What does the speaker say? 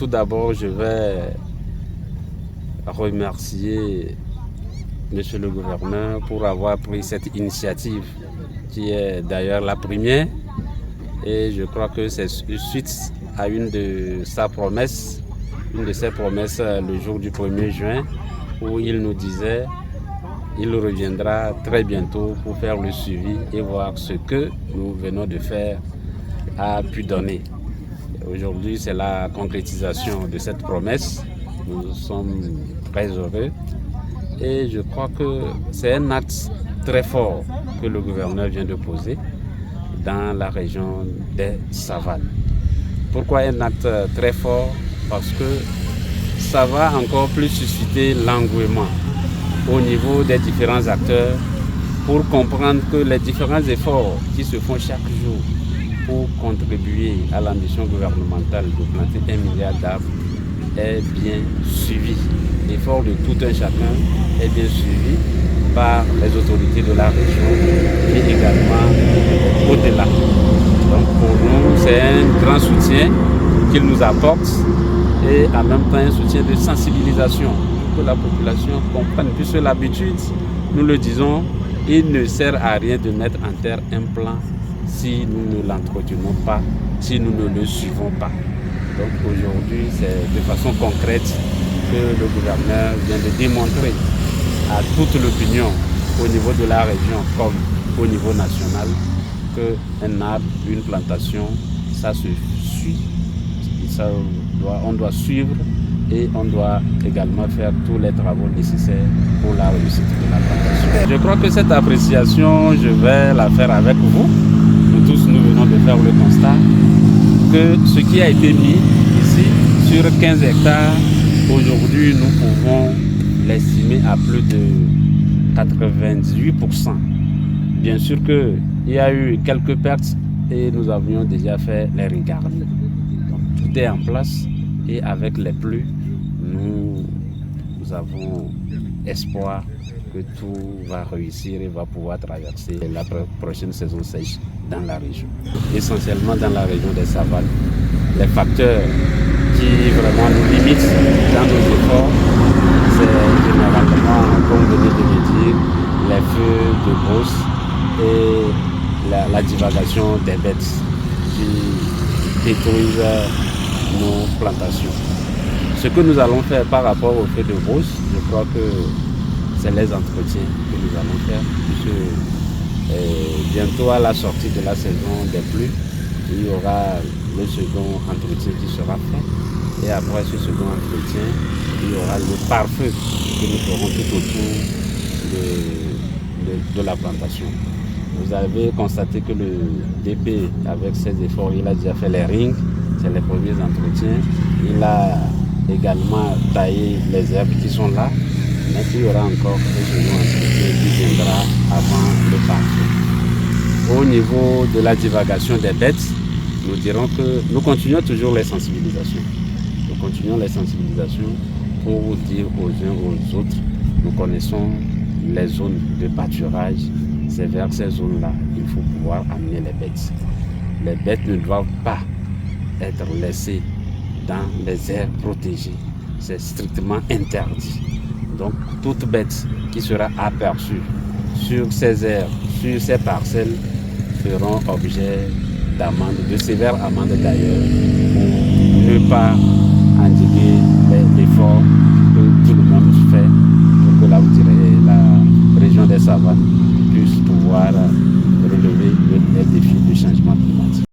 Tout d'abord, je vais remercier Monsieur le gouverneur pour avoir pris cette initiative qui est d'ailleurs la première. Et je crois que c'est suite à une de ses promesses le jour du 1er juin où il nous disait qu'il reviendra très bientôt pour faire le suivi et voir ce que nous venons de faire a pu donner. Aujourd'hui, c'est la concrétisation de cette promesse. Nous sommes très heureux et je crois que c'est un acte très fort que le gouverneur vient de poser dans la région des Savanes. Pourquoi un acte très fort? Parce que ça va encore plus susciter l'engouement au niveau des différents acteurs pour comprendre que les différents efforts qui se font chaque jour pour contribuer à l'ambition gouvernementale de planter 1 milliard d'arbres est bien suivi. L'effort de tout un chacun est bien suivi par les autorités de la région et également au-delà. Donc pour nous, c'est un grand soutien qu'il nous apporte et en même temps un soutien de sensibilisation pour que la population comprenne. Puisque l'habitude, nous le disons, il ne sert à rien de mettre en terre un plan si nous ne l'entretenons pas, si nous ne le suivons pas. Donc aujourd'hui, c'est de façon concrète que le gouverneur vient de démontrer à toute l'opinion au niveau de la région comme au niveau national qu'un arbre, une plantation, ça se suit. On doit suivre et on doit également faire tous les travaux nécessaires pour la réussite de la plantation. Je crois que cette appréciation, je vais la faire avec vous. Nous tous, nous venons de faire le constat que ce qui a été mis ici sur 15 hectares, aujourd'hui nous pouvons l'estimer à plus de 98%. Bien sûr qu'il y a eu quelques pertes et nous avions déjà fait les regards. Donc, tout est en place et avec les pluies, nous avons espoir que tout va réussir et va pouvoir traverser la prochaine saison sèche dans la région. Essentiellement dans la région des Savanes, les facteurs qui vraiment nous limitent dans nos efforts, c'est généralement, comme vous venez de le dire, les feux de brousse et la divagation des bêtes qui détruisent nos plantations. Ce que nous allons faire par rapport aux feux de brousse, je crois que c'est les entretiens que nous allons faire, puisque bientôt à la sortie de la saison des pluies, il y aura le second entretien qui sera fait. Et après ce second entretien, il y aura le pare-feu que nous ferons tout autour de la plantation. Vous avez constaté que le DP, avec ses efforts, il a déjà fait les rings, c'est les premiers entretiens. Il a également taillé les herbes qui sont là, mais il y aura encore un second entretien qui viendra avant le pare-feu. Au niveau de la divagation des bêtes, nous dirons que nous continuons toujours les sensibilisations. Nous continuons les sensibilisations pour dire aux uns aux autres, nous connaissons les zones de pâturage, c'est vers ces zones-là qu'il faut pouvoir amener les bêtes. Les bêtes ne doivent pas être laissées dans les aires protégées. C'est strictement interdit. Donc toute bête qui sera aperçue sur ces aires, sur ces parcelles, feront objet d'amende, de sévères amendes d'ailleurs, pour ne pas endiguer l'effort que tout le monde fait pour que la région des Savanes puisse pouvoir relever les défis du changement climatique.